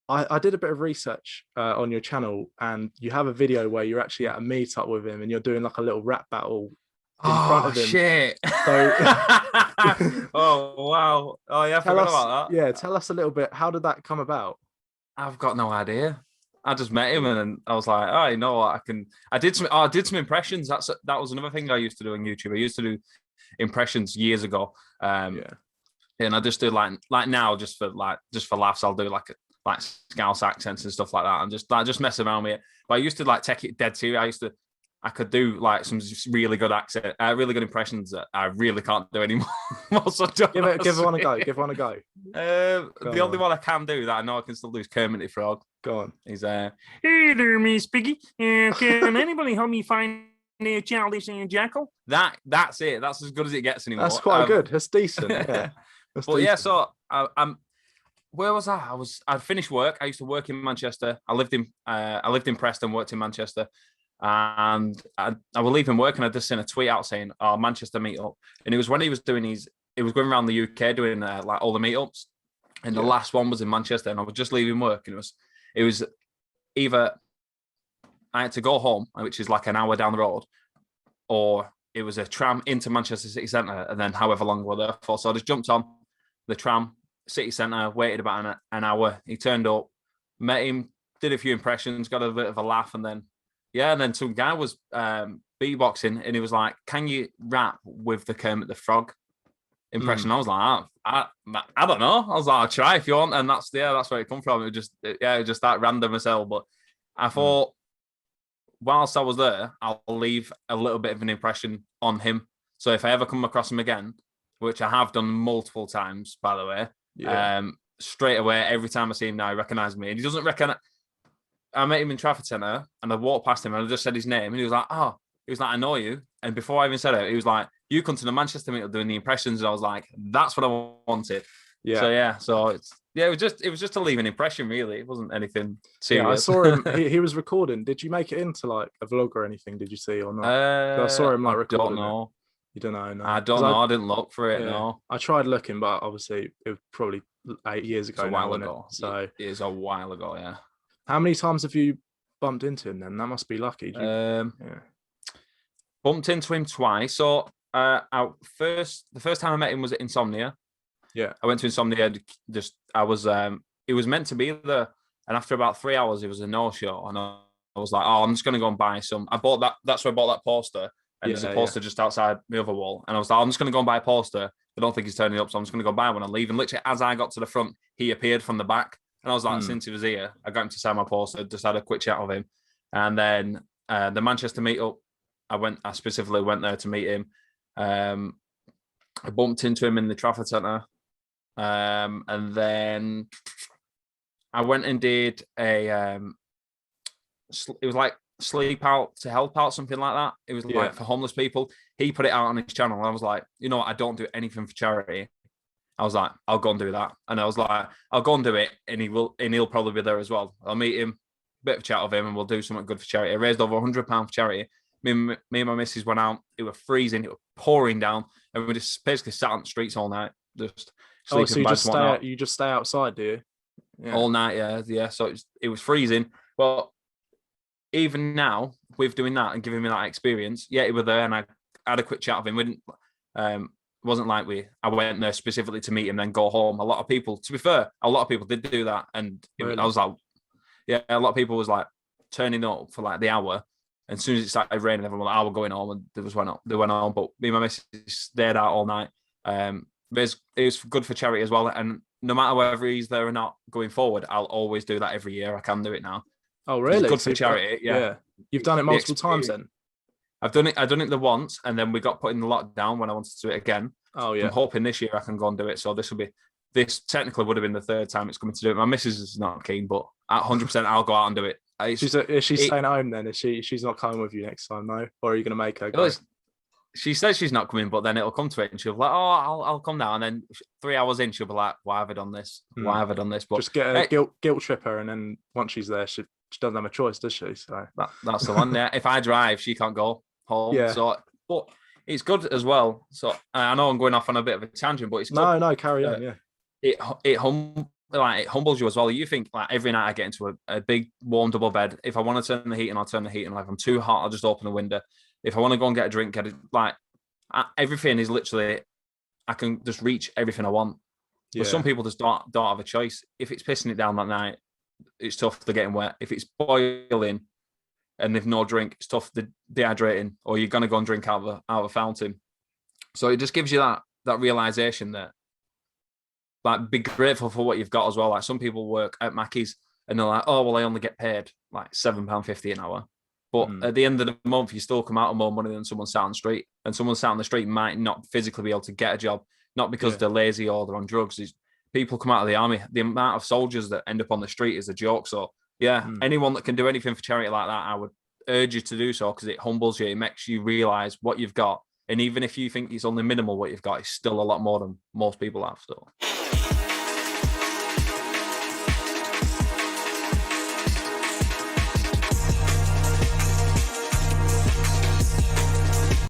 I did a bit of research on your channel, and you have a video where you're actually at a meetup with him, and you're doing like a little rap battle in front Oh of him. shit! So Oh wow! Oh yeah, I tell forgot us, about yeah, that. tell us a little bit. How did that come about? I've got no idea. I just met him and then I was like, oh, you know what? I can. I did some impressions. That was another thing I used to do on YouTube. I used to do impressions years ago. Yeah, And I just do like now just for laughs. I'll do like Scouse accents and stuff like that, and just mess around with it. But I used to like take it dead serious. I could do like some really good really good impressions that I really can't do anymore. So give one a go. Give one a go. The Go only on, one I can do that I know I can still do is Kermit the Frog. go on. He's hey there, Miss Piggy. Can anybody help me find a childish jackal? That's it. That's as good as it gets anymore. That's quite good. That's decent. Yeah, that's But yeah, decent. so I'm. Where was I? I'd finished work. I used to work in Manchester. I lived in Preston, worked in Manchester, and I was leaving work and I just seen a tweet out saying, "Oh, Manchester meetup," and it was when he was going around the UK doing like all the meetups, and the Yeah, last one was in Manchester, and I was just leaving work, and it was either I had to go home, which is like an hour down the road, or it was a tram into Manchester City Centre, and then however long we were there for. So I just jumped on the tram, City Centre, waited about an hour. He turned up, met him, did a few impressions, got a bit of a laugh, and then some guy was beatboxing, and he was like, "Can you rap with the Kermit the Frog impression?" I was like, I don't know. I was like, "I'll try if you want," and that's where it come from. It was just that random as hell. But I thought, whilst I was there, I'll leave a little bit of an impression on him. So if I ever come across him again, which I have done multiple times, by the way, yeah. straight away, every time I see him now, he recognises me. And he doesn't recognize. I met him in Trafford Centre and I walked past him and I just said his name. And he was like, "Oh," he was like, "I know you." And before I even said it, he was like, "You come to the Manchester meetup doing the impressions." And I was like, "That's what I wanted." Yeah. So yeah, it was just to leave an impression, really. It wasn't anything Yeah, I serious. saw him. He was recording. Did you make it into like a vlog or anything? Did you see or not? 'Cause I saw him like I don't recording it. know. You don't know, no. I 'Cause don't know. I didn't look for it. yeah, No, I tried looking, but obviously it was probably 8 years it's a ago now, while wasn't it? ago. So, It is a while ago. Yeah. how many times have you bumped into him then? That must be lucky. Yeah, Bumped into him twice. So the first time I met him was at Insomnia. yeah, I went to Insomnia. It was meant to be there, and after about 3 hours, it was a no-show, and I was like, "Oh, I'm just gonna go and buy some." I bought that. That's where I bought that poster, and there's a yeah. poster just outside the other wall, and I was like, "I'm just gonna go and buy a poster." I don't think he's turning up, so I'm just gonna go buy one and leave. And literally, as I got to the front, he appeared from the back, and I was like, Mm. since he was here, I got him to sign my poster. Just had a quick chat with him, and then the Manchester meetup, I specifically went there to meet him. I bumped into him in the Trafford Centre. And then I went and did it was like Sleep Out to Help Out, something like that. It was Yeah. like for homeless people. He put it out on his channel. And I was like, you know what? I don't do anything for charity. I was like, I'll go and do that. And I was like, I'll go and do it. And he'll probably be there as well. I'll meet him, bit of chat with him, and we'll do something good for charity. I raised over £100 for charity. Me and my missus went out. It was freezing. It was pouring down. And we just basically sat on the streets all night, just Oh, sleeping so bags and whatnot. you just stay outside, do you? Yeah. All night, yeah. So it was freezing. Well, even now, with doing that and giving me that experience, yeah, it was there, and I had a quick chat with him. We didn't, it wasn't like I went there specifically to meet him, then go home. A lot of people, to be fair, a lot of people did do that, and Really? I was like, yeah, a lot of people was like turning up for like the hour. And as soon as it started raining, everyone was like, "Oh, we're going home," and they went home. But me and my missus stayed out all night. But it was good for charity as well. And no matter whether he's there or not going forward, I'll always do that every year. I can do it now. Oh, really? It's good for charity. Yeah. You've done it multiple times then? I've done it the once, and then we got put in the lockdown when I wanted to do it again. Oh, yeah. I'm hoping this year I can go and do it. So this technically would have been the third time it's coming to do it. My missus is not keen, but at 100% I'll go out and do it. Is she staying at home then? She's not coming with you next time, no? Or are you going to make her go? She says she's not coming, but then it'll come to it, and she'll be like, "Oh, I'll come now." And then 3 hours in, she'll be like, "Why have I done this? Why have I done this?" But just get a guilt trip her, and then once she's there, she doesn't have a choice, does she? So that's the one. Yeah. If I drive, she can't go home. Yeah. So, but it's good as well. So I know I'm going off on a bit of a tangent, but it's good. No, carry on. Yeah. It like it humbles you as well. You think like every night I get into a big warm double bed. If I want to turn the heat on, I'll turn the heat on. If I'm too hot, I'll just open the window. If I want to go and get a drink, get it. Like everything is literally, I can just reach everything I want. Yeah. But some people just don't have a choice. If it's pissing it down that night, it's tough. They're getting wet. If it's boiling and they've no drink, it's tough. They're dehydrating, or you're gonna go and drink out of a fountain. So it just gives you that realization that, like, be grateful for what you've got as well. Like some people work at Mackey's and they're like, oh well, I only get paid like £7.50 an hour. But at the end of the month, you still come out with more money than someone sat on the street. And someone sat on the street might not physically be able to get a job, not because they're lazy or they're on drugs. People come out of the army. The amount of soldiers that end up on the street is a joke. So anyone that can do anything for charity like that, I would urge you to do so, because it humbles you. It makes you realize what you've got. And even if you think it's only minimal what you've got, it's still a lot more than most people have. So